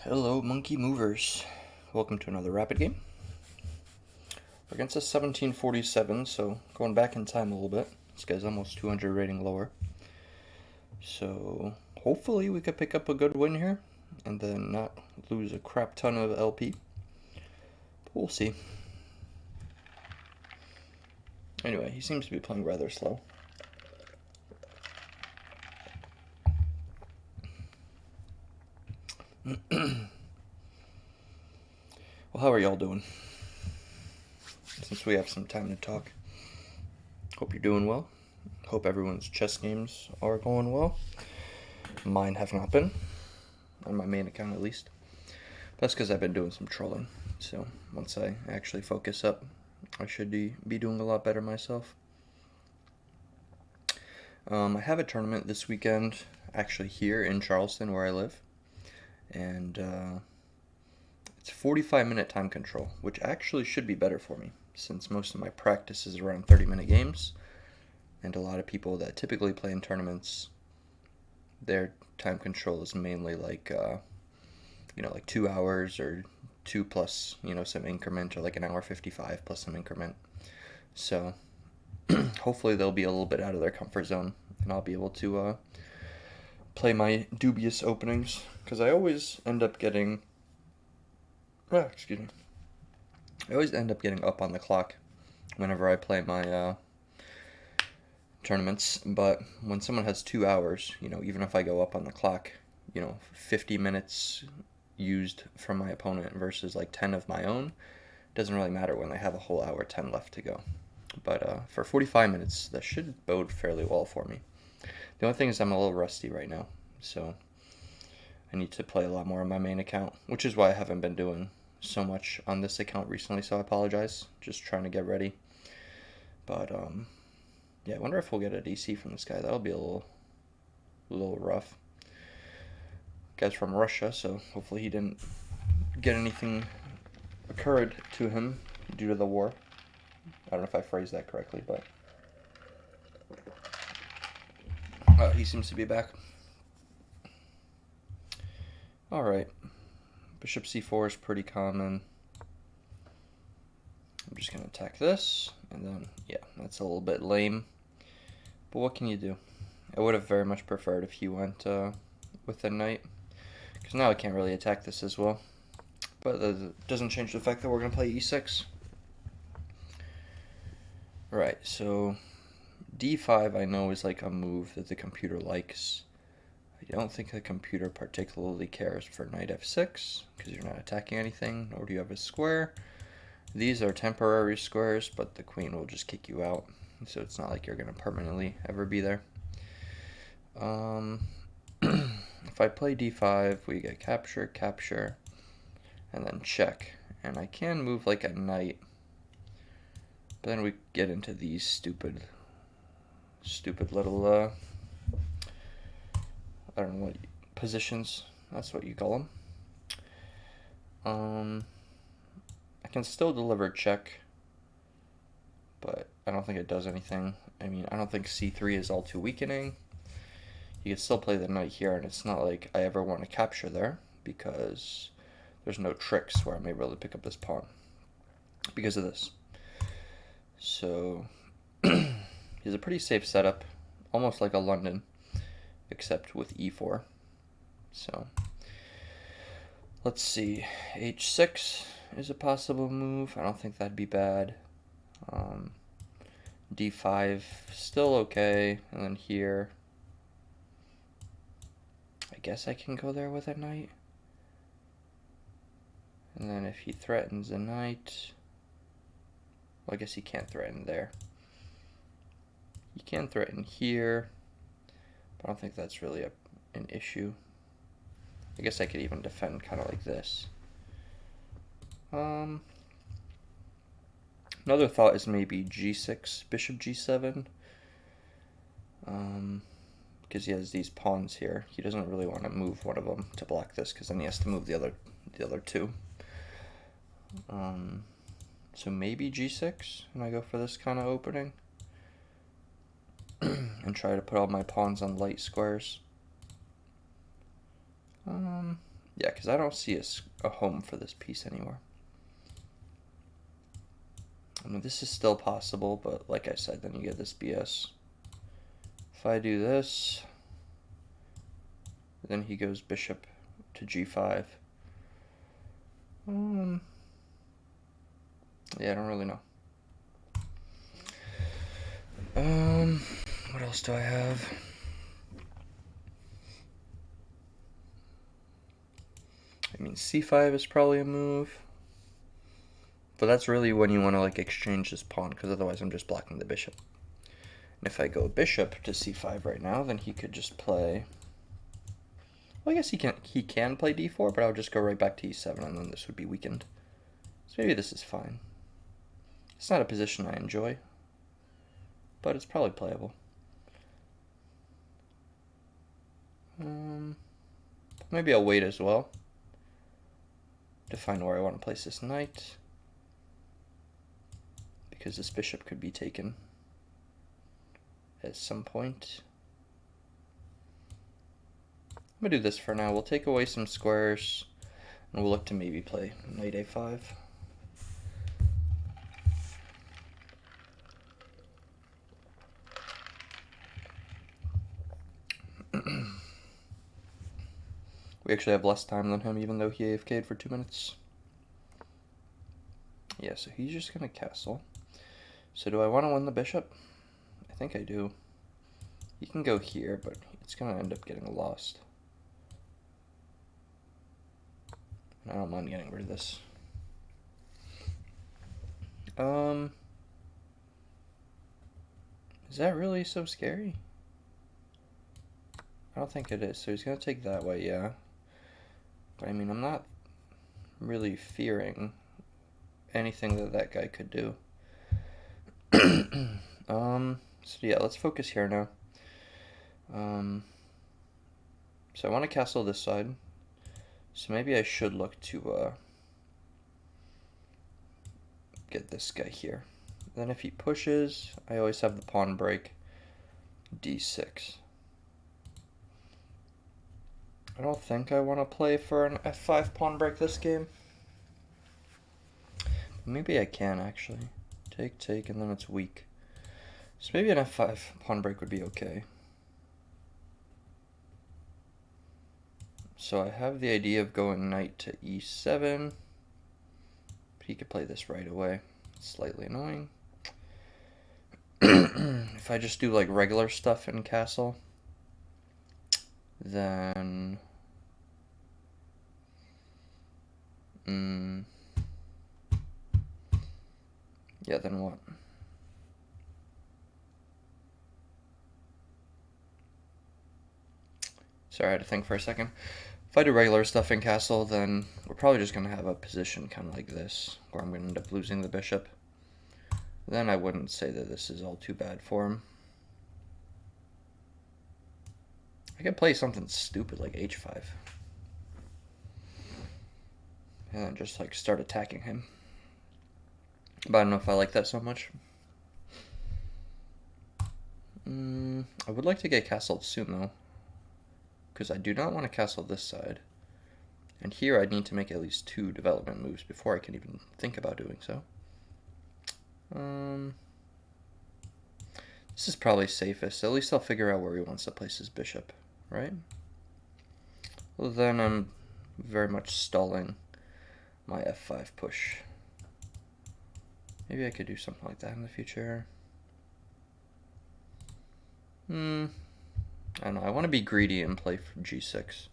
Hello, monkey movers. Welcome to another rapid game. We're against a 1747, so going back in time a little bit. This guy's almost 200 rating lower. So hopefully we could pick up a good win here and then not lose a crap ton of LP. But we'll see. Anyway, he seems to be playing rather slow. Well, how are y'all doing? Since we have some time to talk. Hope you're doing well. Hope everyone's chess games are going well. Mine have not been, on my main account at least. That's because I've been doing some trolling. So once I actually focus up, I should be doing a lot better myself. I have a tournament this weekend, actually here in Charleston where I live. And it's 45-minute time control, which actually should be better for me, since most of my practice is around 30-minute games. And a lot of people that typically play in tournaments, their time control is mainly like, like 2 hours or 2 plus, some increment, or like an hour 55 plus some increment. So hopefully they'll be a little bit out of their comfort zone, and I'll be able to play my dubious openings, because I always end up getting, I always end up getting up on the clock whenever I play my tournaments. But when someone has 2 hours, even if I go up on the clock, 50 minutes used from my opponent versus like 10 of my own, doesn't really matter when they have a whole hour 10 left to go. But for 45 minutes, that should bode fairly well for me. The only thing is I'm a little rusty right now, so I need to play a lot more on my main account, which is why I haven't been doing so much on this account recently, so I apologize. Just trying to get ready. But yeah, I wonder if we'll get a DC from this guy. That'll be a little rough. Guy's from Russia, so hopefully he didn't get anything occurred to him due to the war. I don't know if I phrased that correctly, but he seems to be back. Alright. Bishop c4 is pretty common. I'm just going to attack this, and then, yeah, that's a little bit lame. But what can you do? I would have very much preferred if he went with the knight, because now I can't really attack this as well. But that doesn't change the fact that we're going to play e6. Right, so d5 I know is like a move that the computer likes. I don't think the computer particularly cares for knight f6, because you're not attacking anything, nor do you have a square. These are temporary squares, but the queen will just kick you out, so it's not like you're going to permanently ever be there. If I play d5, we get capture, capture, and then check. And I can move like a knight, but then we get into these stupid little, I don't know what positions, that's what you call them. I can still deliver check, but I don't think it does anything. I mean, I don't think c3 is all too weakening. You can still play the knight here, and it's not like I ever want to capture there, because there's no tricks where I'm able to pick up this pawn because of this. So he's a pretty safe setup, almost like a London, except with e4. So let's see, h6 is a possible move. I don't think that'd be bad. d5 still okay, and then here I guess I can go there with a knight. And then if he threatens a knight, well, I guess he can't threaten there. He can threaten here, but I don't think that's really an issue. I guess I could even defend kind of like this. Another thought is maybe g6, bishop g7. Because he has these pawns here. He doesn't really want to move one of them to block this, because then he has to move the other two. So maybe g6, and I go for this kind of opening. And try to put all my pawns on light squares. Yeah, because I don't see a home for this piece anymore. I mean, this is still possible, but like I said, then you get this BS. If I do this, then he goes bishop to g5. Yeah, I don't really know. What else do I have? I mean, c5 is probably a move. But that's really when you want to like exchange this pawn, because otherwise I'm just blocking the bishop. And if I go bishop to c5 right now, then he could just play... Well, I guess he can play d4, but I'll just go right back to e7, and then this would be weakened. So maybe this is fine. It's not a position I enjoy, but it's probably playable. Maybe I'll wait as well to find where I want to place this knight, because this bishop could be taken at some point. I'm gonna do this for now. We'll take away some squares, and we'll look to maybe play knight a5. We actually have less time than him, even though he AFK'd for 2 minutes. Yeah, so he's just gonna castle. So do I want to win the bishop? I think I do. He can go here, but it's gonna end up getting lost. I don't mind getting rid of this. Is that really so scary? I don't think it is. So he's gonna take that way, yeah. But I mean, I'm not really fearing anything that guy could do. So yeah, let's focus here now. So I want to castle this side. So maybe I should look to get this guy here. Then if he pushes, I always have the pawn break d6. I don't think I want to play for an f5 pawn break this game. Maybe I can actually. Take, and then it's weak. So maybe an f5 pawn break would be okay. So I have the idea of going knight to e7. But he could play this right away. It's slightly annoying. If I just do like regular stuff in castle, then yeah, then what? Sorry, I had to think for a second. If I do regular stuff in castle, then we're probably just going to have a position kind of like this, where I'm going to end up losing the bishop. Then I wouldn't say that this is all too bad for him. I could play something stupid like h5. And then just like start attacking him. But I don't know if I like that so much. I would like to get castled soon though, because I do not want to castle this side. And here I need to make at least 2 development moves before I can even think about doing so. This is probably safest. At least I'll figure out where he wants to place his bishop, right? Well, then I'm very much stalling my f5 push. Maybe I could do something like that in the future. I don't know. I want to be greedy and play for g6.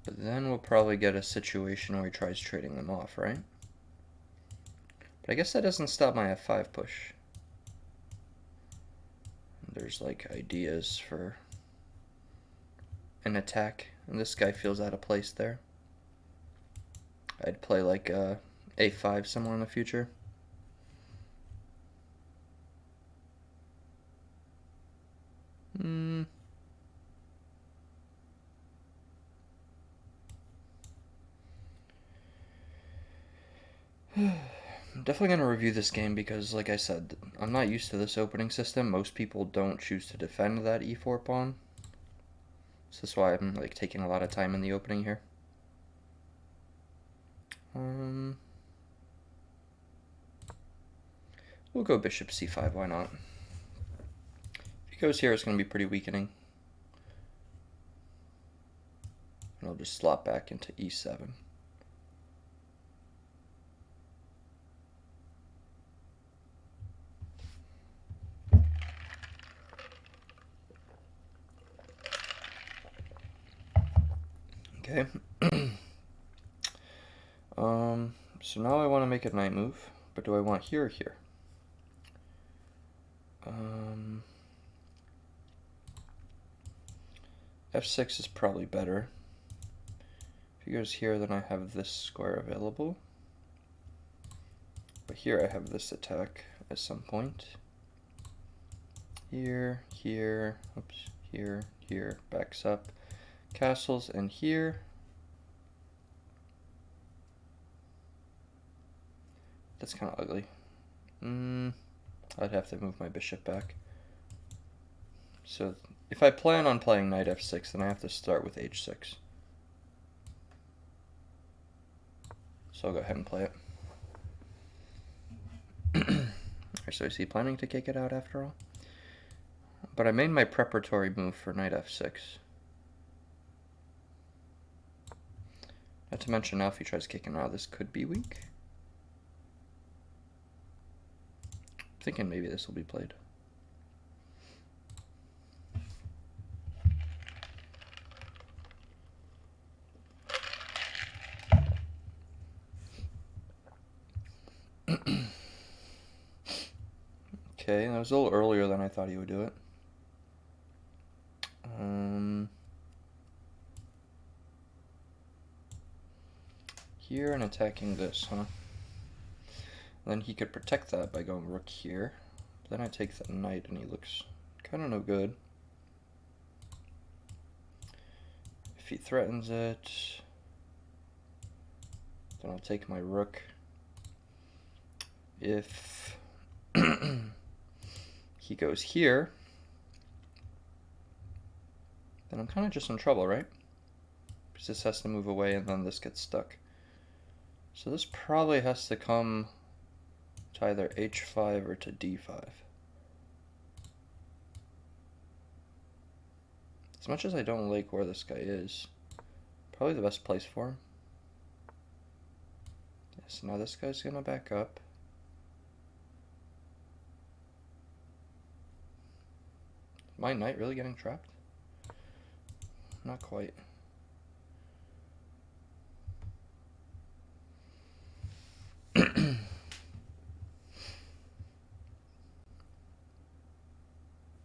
But then we'll probably get a situation where he tries trading them off, right? But I guess that doesn't stop my f5 push. There's like ideas for an attack, and this guy feels out of place there. I'd play like a5 somewhere in the future. I'm definitely going to review this game because, like I said, I'm not used to this opening system. Most people don't choose to defend that e4 pawn. So that's why I'm like taking a lot of time in the opening here. We'll go bishop c5, why not? If he goes here, it's going to be pretty weakening. And I'll just slot back into e7. Okay. So now I want to make a knight move, but do I want here or here? F6 is probably better. If he goes here, then I have this square available. But here I have this attack at some point. Here, here, oops, here, here, backs up. Castles, and here. That's kind of ugly. I'd have to move my bishop back. So if I plan on playing knight f6, then I have to start with h6. So I'll go ahead and play it. Alright, so is he planning to kick it out after all? But I made my preparatory move for knight f6. Not to mention now if he tries kicking out, this could be weak. I'm thinking maybe this will be played. Okay, that was a little earlier than I thought he would do it. Here and attacking this, huh? Then he could protect that by going rook here. Then I take the knight and he looks kind of no good. If he threatens it, then I'll take my rook. If he goes here, then I'm kind of just in trouble, right? Because this has to move away and then this gets stuck. So this probably has to come to either h5 or to d5. As much as I don't like where this guy is, probably the best place for him. So now this guy's gonna back up. My knight really getting trapped? Not quite.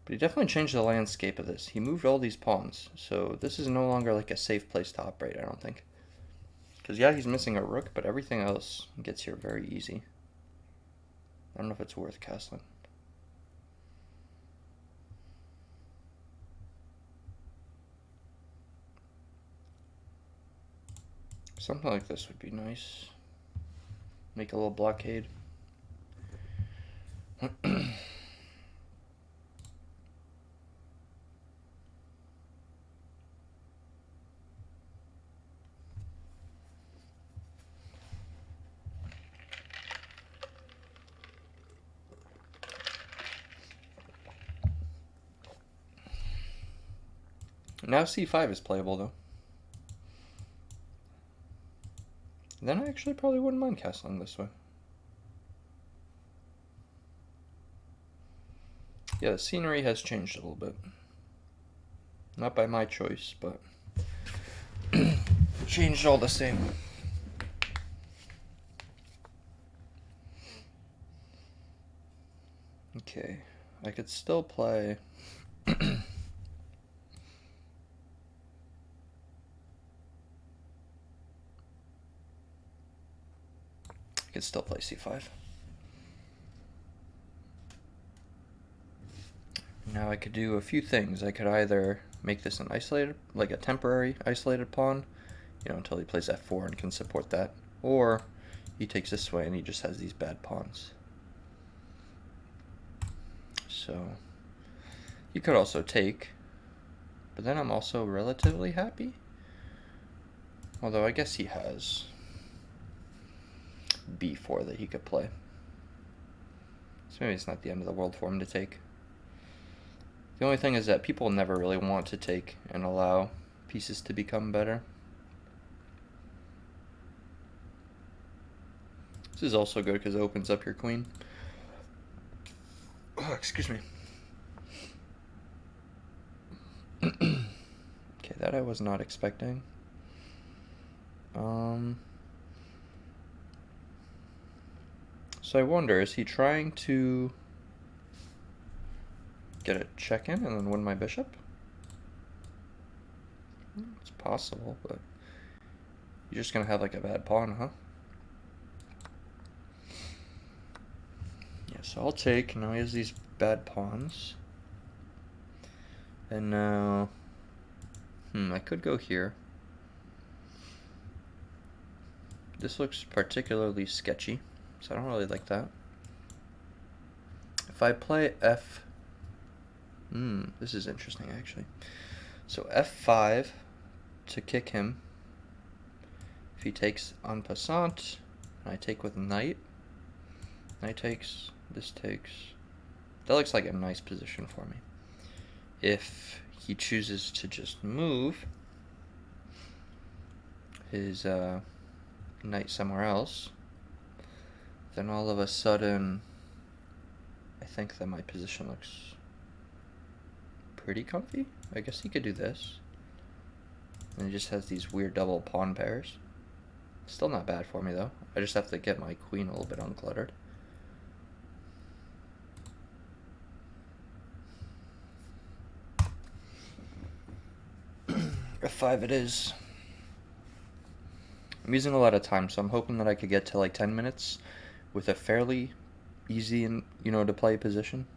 But he definitely changed the landscape of this. He moved all these pawns, so this is no longer like a safe place to operate, I don't think. Because yeah, he's missing a rook, but everything else gets here very easy. I don't know if it's worth castling. Something like this would be nice. Make a little blockade. Now c5 is playable though. Then I actually probably wouldn't mind castling this way. Yeah, the scenery has changed a little bit. Not by my choice, but changed all the same. Okay, I could still play c5. Now I could do a few things. I could either make this an isolated, like a temporary isolated pawn, you know, until he plays f4 and can support that, or he takes this way and he just has these bad pawns. So you could also take, But then I'm also relatively happy. Although I guess he has b4 that he could play. So maybe it's not the end of the world for him to take. The only thing is that people never really want to take and allow pieces to become better. This is also good because it opens up your queen. Oh, excuse me. Okay, that I was not expecting. So I wonder, is he trying to get a check-in and then win my bishop? It's possible, but you're just gonna have like a bad pawn, huh? Yeah, so I'll take. Now he has these bad pawns. And now, I could go here. This looks particularly sketchy, so I don't really like that. If I play f... this is interesting, actually. So f5 to kick him. If he takes en passant, and I take with knight, knight takes, this takes. That looks like a nice position for me. If he chooses to just move his knight somewhere else, then all of a sudden I think that my position looks pretty comfy. I guess he could do this. And he just has these weird double pawn pairs. Still not bad for me though. I just have to get my queen a little bit uncluttered. F5 it is. I'm using a lot of time, so I'm hoping that I could get to like 10 minutes with a fairly easy and to play position.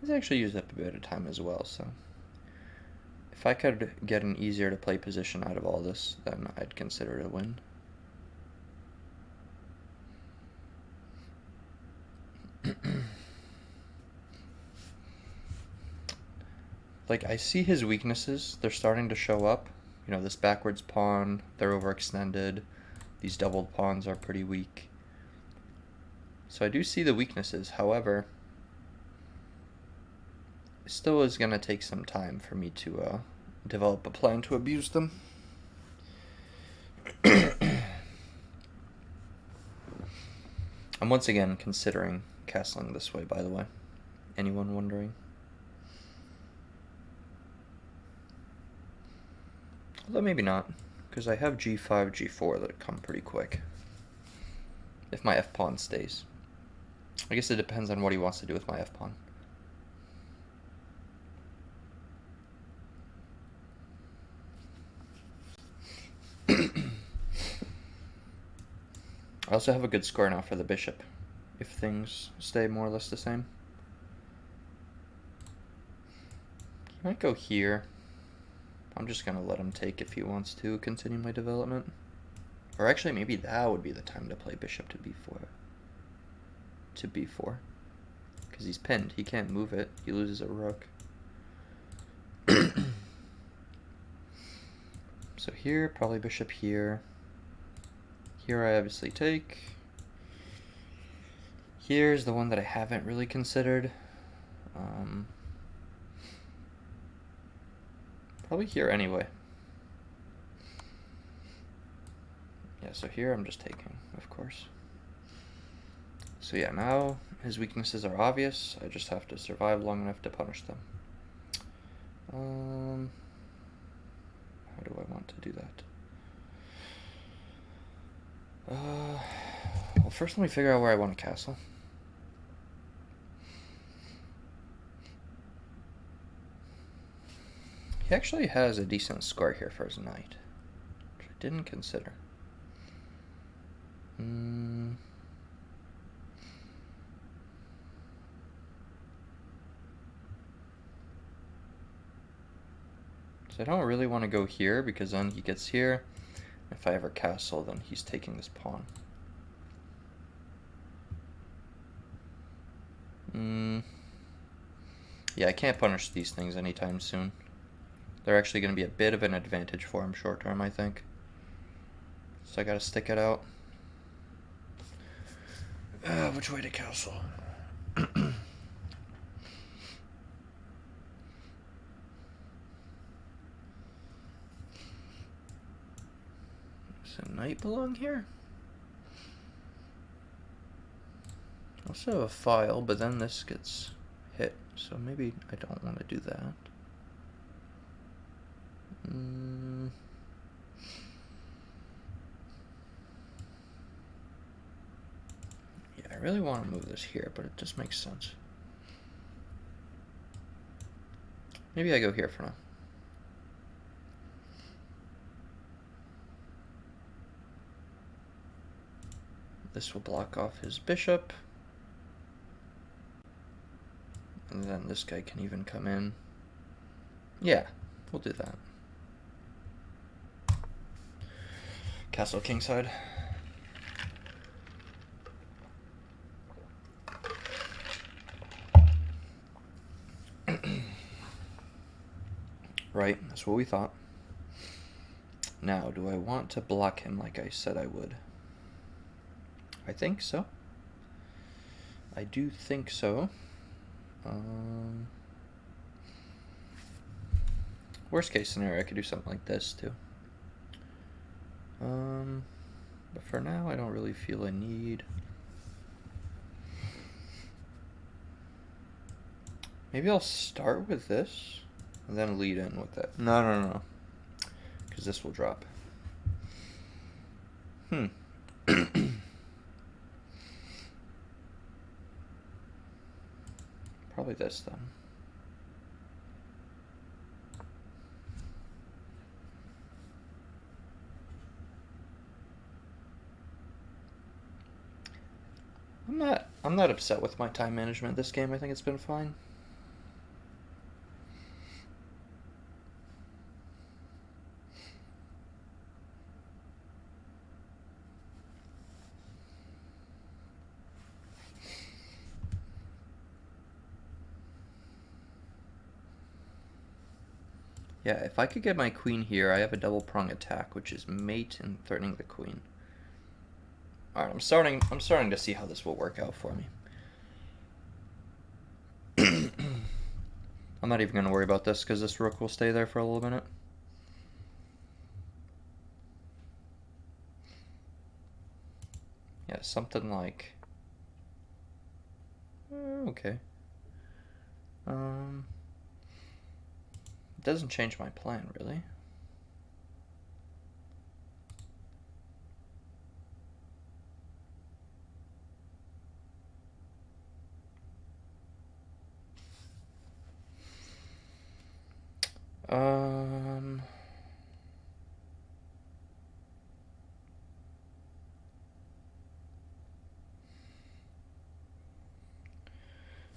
He's actually used up a bit of time as well, so if I could get an easier to play position out of all this, then I'd consider it a win. Like, I see his weaknesses. They're starting to show up. This backwards pawn, they're overextended. These doubled pawns are pretty weak. So I do see the weaknesses. However, it still is going to take some time for me to develop a plan to abuse them. I'm once again considering castling this way, by the way. Anyone wondering? Although maybe not, because I have g5, g4 that come pretty quick. If my f-pawn stays. I guess it depends on what he wants to do with my f-pawn. I also have a good score now for the bishop, if things stay more or less the same. He might go here. I'm just going to let him take if he wants to continue my development. Or actually, maybe that would be the time to play bishop to b4. To b4. Because he's pinned. He can't move it. He loses a rook. So here, probably bishop here. Here I obviously take. Here's the one that I haven't really considered. Probably here anyway. Yeah, so here I'm just taking, of course. So yeah, now his weaknesses are obvious. I just have to survive long enough to punish them. How do I want to do that? Well, first let me figure out where I want to castle. He actually has a decent score here for his knight, which I didn't consider. So I don't really want to go here because then he gets here. If I ever castle, then he's taking this pawn. Yeah, I can't punish these things anytime soon. They're actually going to be a bit of an advantage for him short term, I think. So I gotta stick it out. Which way to castle? Does a knight belong here? I also have a file, but then this gets hit, so maybe I don't want to do that. Yeah, I really want to move this here, but it just makes sense. Maybe I go here for now. This will block off his bishop. And then this guy can even come in. Yeah, we'll do that. Castle kingside. Right, that's what we thought. Now, do I want to block him like I said I would? I think so. I do think so. Worst case scenario, I could do something like this too. But for now, I don't really feel a need. Maybe I'll start with this and then lead in with it. No. Because this will drop. Probably this then. I'm not upset with my time management this game. I think it's been fine. Yeah, if I could get my queen here, I have a double prong attack, which is mate and threatening the queen. Alright, I'm starting to see how this will work out for me. I'm not even going to worry about this because this rook will stay there for a little minute. Yeah, something like... okay. It doesn't change my plan, really.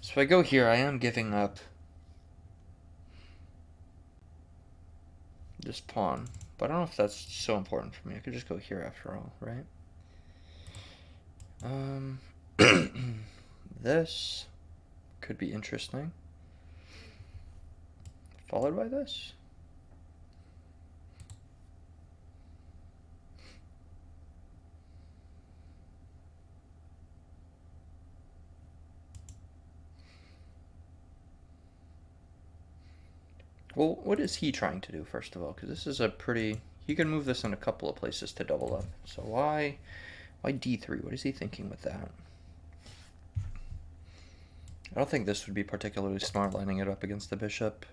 So if I go here, I am giving up this pawn, but I don't know if that's so important for me. I could just go here after all, right? This could be interesting. Followed by this. Well, what is he trying to do, first of all? Because this is a pretty... He can move this in a couple of places to double up. So why d3? What is he thinking with that? I don't think this would be particularly smart, lining it up against the bishop.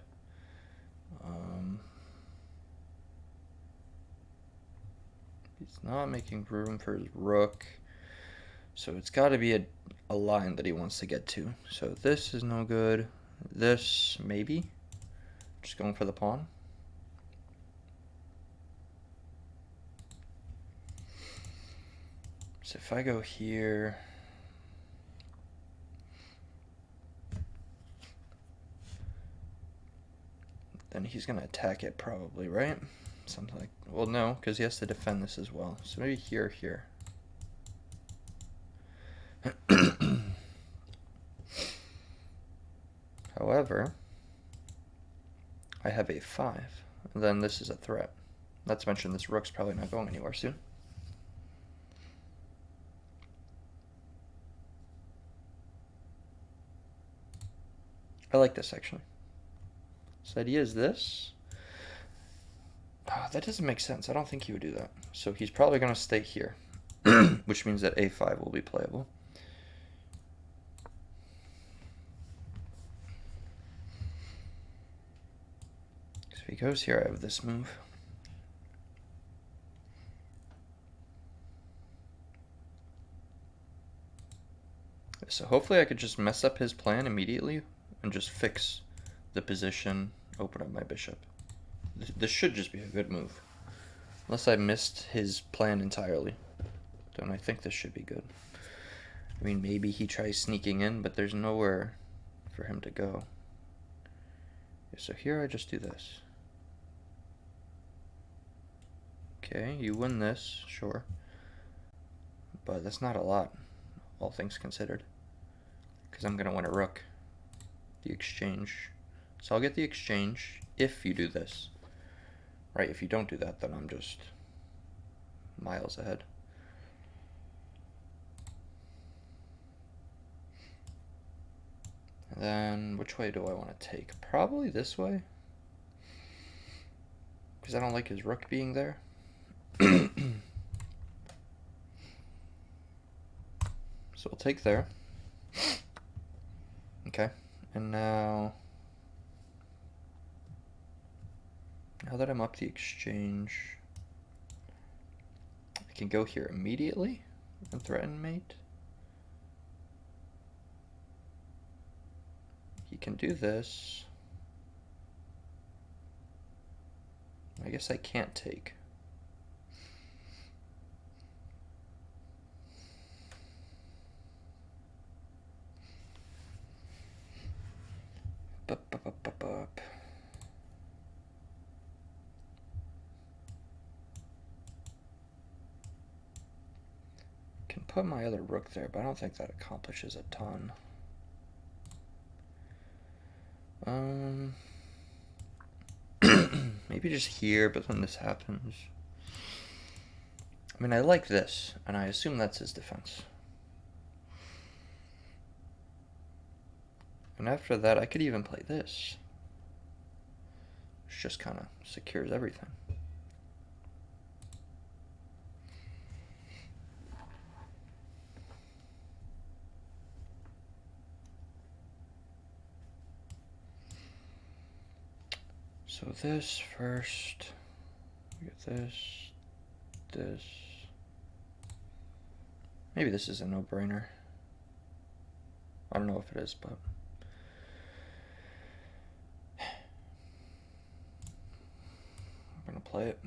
He's not making room for his rook. So it's got to be a line that he wants to get to. So this is no good. This, maybe. Just going for the pawn. So if I go here... then he's going to attack it probably, right? Something like... well, no, because he has to defend this as well. So maybe here. However, I have a5. Then this is a threat. Not to mention this rook's probably not going anywhere soon. I like this actually. So idea is this. That doesn't make sense. I don't think he would do that. So he's probably going to stay here, which means that a5 will be playable. So if he goes here, I have this move. So hopefully I could just mess up his plan immediately and just fix the position, open up my bishop. This should just be a good move. Unless I missed his plan entirely, then I think this should be good. I mean, maybe he tries sneaking in, but there's nowhere for him to go. So here I just do this. Okay, you win this, sure. But that's not a lot, all things considered. Because I'm going to win a rook. The exchange. So I'll get the exchange if you do this. Right, if you don't do that, then I'm just miles ahead. And then, which way do I want to take? Probably this way. Because I don't like his rook being there. So we'll take there. Okay, and now that I'm up the exchange, I can go here immediately and threaten mate. He can do this. I guess I can't take. Can put my other rook there, but I don't think that accomplishes a ton. Maybe just here, but then this happens. I mean, I like this, and I assume that's his defense. And after that, I could even play this, which just kind of secures everything. So this first, we get this. Maybe this is a no-brainer. I don't know if it is, but I'm gonna play it.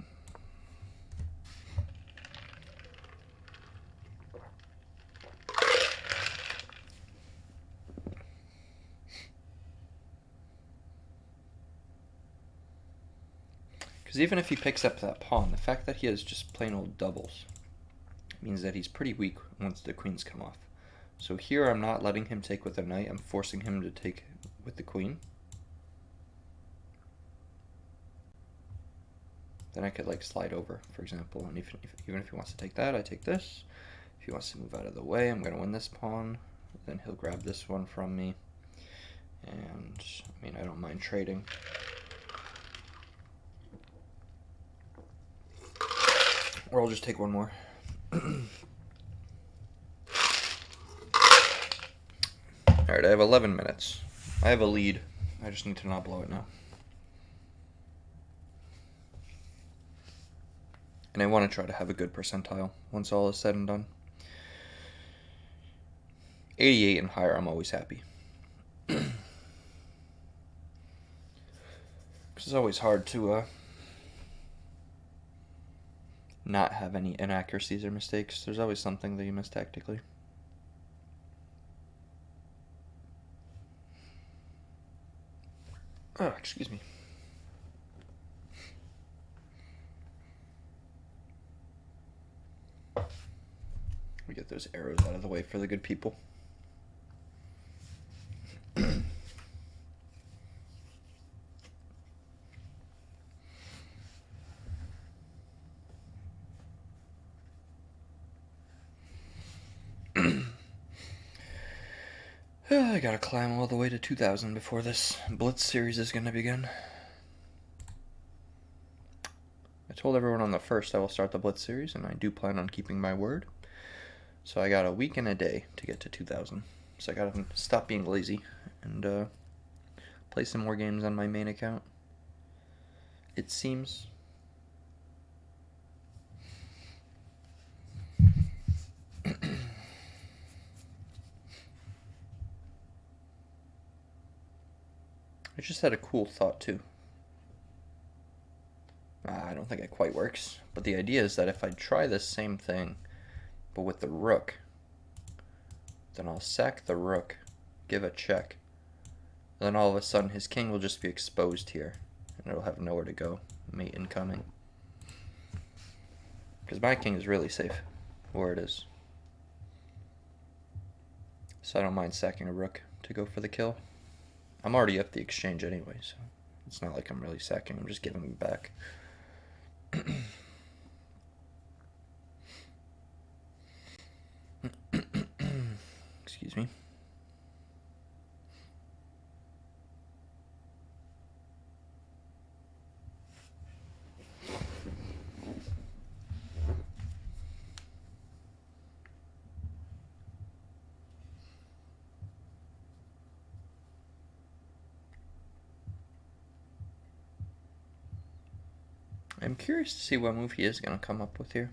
Because even if he picks up that pawn, the fact that he has just plain old doubles means that he's pretty weak once the queens come off. So here I'm not letting him take with the knight, I'm forcing him to take with the queen. Then I could like slide over, for example, and even if he wants to take that, I take this. If he wants to move out of the way, I'm going to win this pawn. Then he'll grab this one from me. And, I mean, I don't mind trading. Or I'll just take one more. Alright, I have 11 minutes. I have a lead. I just need to not blow it now. And I want to try to have a good percentile once all is said and done. 88 and higher, I'm always happy. It's always hard to not have any inaccuracies or mistakes. There's always something that you miss tactically. Oh, excuse me. We get those arrows out of the way for the good people. I gotta climb all the way to 2000 before this Blitz series is gonna begin. I told everyone on the 1st I will start the Blitz series, and I do plan on keeping my word. So I got a week and a day to get to 2000. So I gotta stop being lazy and play some more games on my main account. It seems. I just had a cool thought too. I don't think it quite works, but the idea is that if I try this same thing, but with the rook, then I'll sack the rook, give a check, and then all of a sudden his king will just be exposed here, and it'll have nowhere to go. Mate incoming. Because my king is really safe where it is. So I don't mind sacking a rook to go for the kill. I'm already up the exchange anyway, so it's not like I'm really sacking, I'm just giving him back. Excuse me. I'm curious to see what move he is going to come up with here.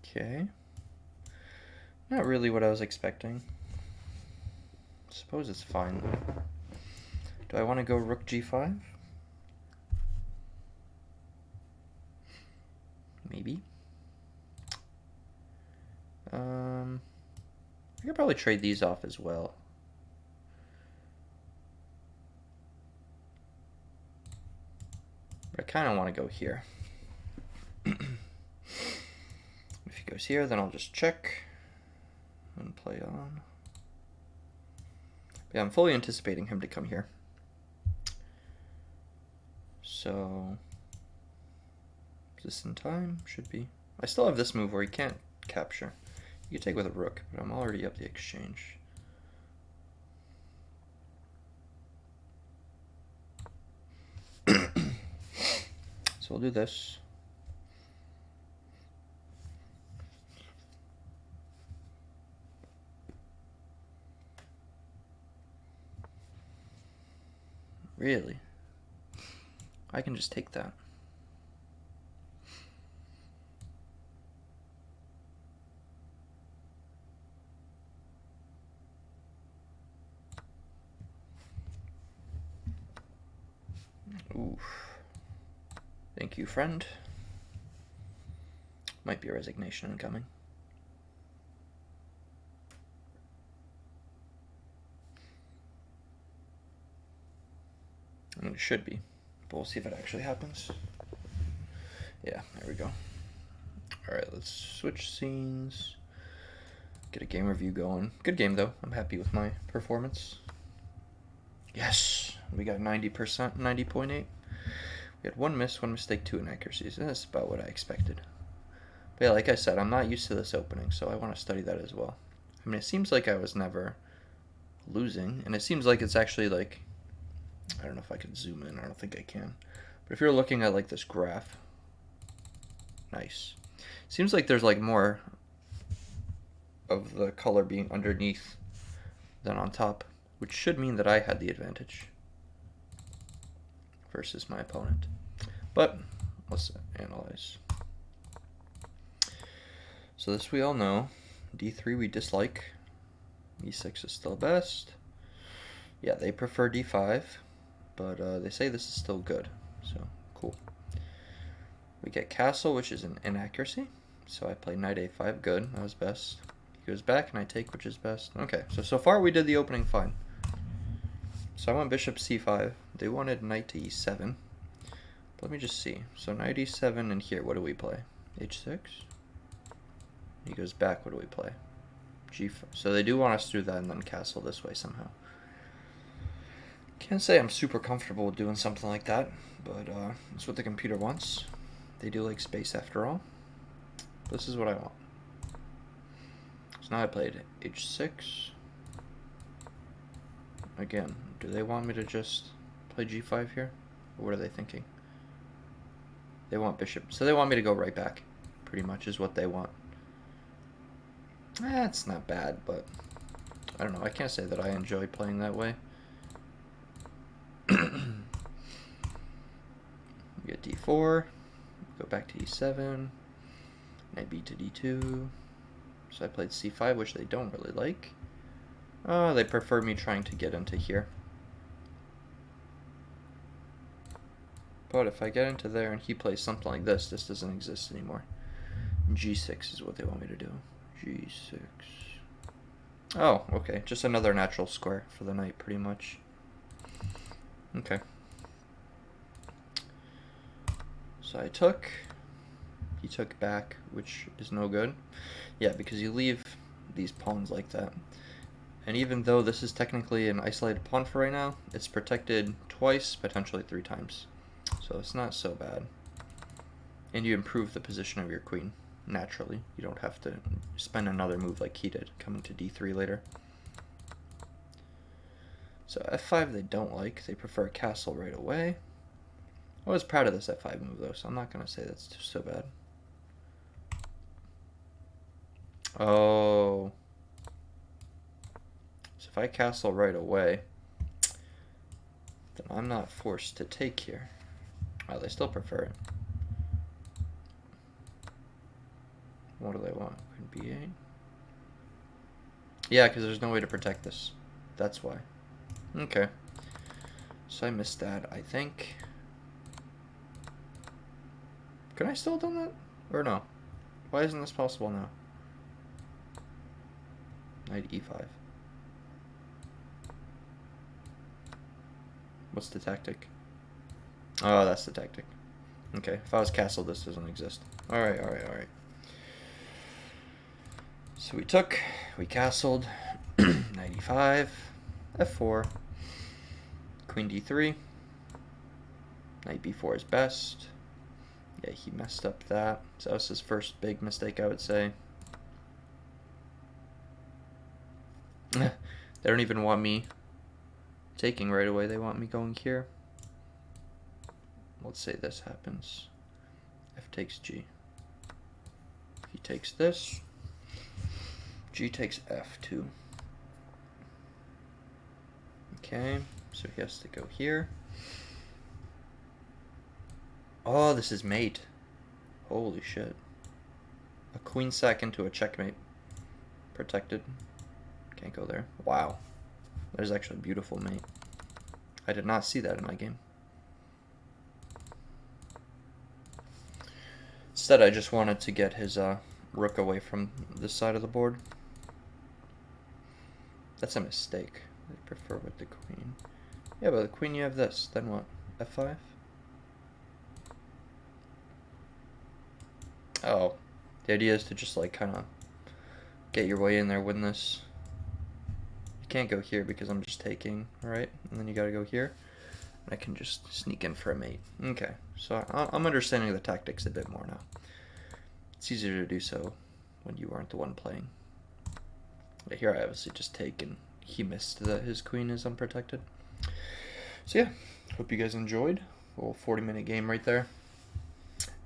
Okay. Not really what I was expecting. Suppose it's fine though. Do I want to go rook g5? Maybe. I could probably trade these off as well. But I kind of want to go here. If he goes here, then I'll just check and play on. But yeah, I'm fully anticipating him to come here. So, is this in time? Should be. I still have this move where he can't capture. You can take with a rook, but I'm already up the exchange. So we'll do this. Really? I can just take that. Oof. Thank you, friend. Might be a resignation incoming. I mean, it should be, but we'll see if it actually happens. Yeah, there we go. Alright, let's switch scenes. Get a game review going. Good game, though. I'm happy with my performance. Yes! We got 90%, 90.8. We had one miss, one mistake, 2 inaccuracies. That's about what I expected. But yeah, like I said, I'm not used to this opening, so I want to study that as well. I mean, it seems like I was never losing, and it seems like it's actually like, I don't know if I can zoom in, I don't think I can. But if you're looking at like this graph, nice. Seems like there's like more of the color being underneath than on top, which should mean that I had the advantage versus my opponent. But let's analyze. So this we all know. D3 we dislike. E6 is still best. Yeah, they prefer D5, but they say this is still good. So cool. We get castle, which is an inaccuracy. So I play knight A5, good. That was best. He goes back and I take, which is best. Okay, so far we did the opening fine. So I went bishop C5. They wanted knight to E7. Let me just see. So knight E7 and here, what do we play? H6? He goes back. What do we play? G5. So they do want us to do that and then castle this way somehow. Can't say I'm super comfortable with doing something like that, but that's what the computer wants. They do like space after all. This is what I want. So now I played H6. Again, do they want me to just play G5 here? Or what are they thinking? They want bishop. So they want me to go right back, pretty much is what they want. It's not bad, but I don't know. I can't say that I enjoy playing that way. We get D4, go back to E7, knight B to D2. So I played C5, which they don't really like. They prefer me trying to get into here. But if I get into there and he plays something like this, this doesn't exist anymore. G6 is what they want me to do. G6. Oh, okay. Just another natural square for the knight, pretty much. Okay. So I took. He took back, which is no good. Yeah, because you leave these pawns like that. And even though this is technically an isolated pawn for right now, it's protected twice, potentially 3 times. So it's not so bad. And you improve the position of your queen, naturally. You don't have to spend another move like he did, coming to D3 later. So F5 they don't like. They prefer a castle right away. I was proud of this F5 move though, so I'm not going to say that's so bad. Oh. So if I castle right away, then I'm not forced to take here. Oh, they still prefer it. What do they want? Queen B8? Yeah, because there's no way to protect this. That's why. Okay. So I missed that, I think. Could I still have done that? Or no? Why isn't this possible now? Knight E5. What's the tactic? Oh, that's the tactic. Okay, if I was castled, this doesn't exist. Alright, alright, alright. So we took, we castled, knight E5, F4, queen D3, knight B4 is best. Yeah, he messed up that. So that was his first big mistake, I would say. They don't even want me taking right away. They want me going here. Let's say this happens. F takes G. He takes this. G takes F2. Okay, so he has to go here. Oh, this is mate. Holy shit. A queen sack into a checkmate. Protected. Can't go there. Wow. That is actually a beautiful mate. I did not see that in my game. Instead, I just wanted to get his rook away from this side of the board. That's a mistake. I prefer with the queen. Yeah, but the queen you have this. Then what? F5? Oh. The idea is to just like kind of get your way in there, win this. You can't go here because I'm just taking, right? And then you gotta go here. And I can just sneak in for a mate. Okay, so I'm understanding the tactics a bit more now. It's easier to do so when you aren't the one playing. But here I obviously just take, and he missed that his queen is unprotected. So yeah, hope you guys enjoyed. A little 40-minute game right there.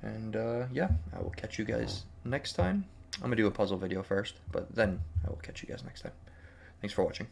And yeah, I will catch you guys next time. I'm going to do a puzzle video first, but then I will catch you guys next time. Thanks for watching.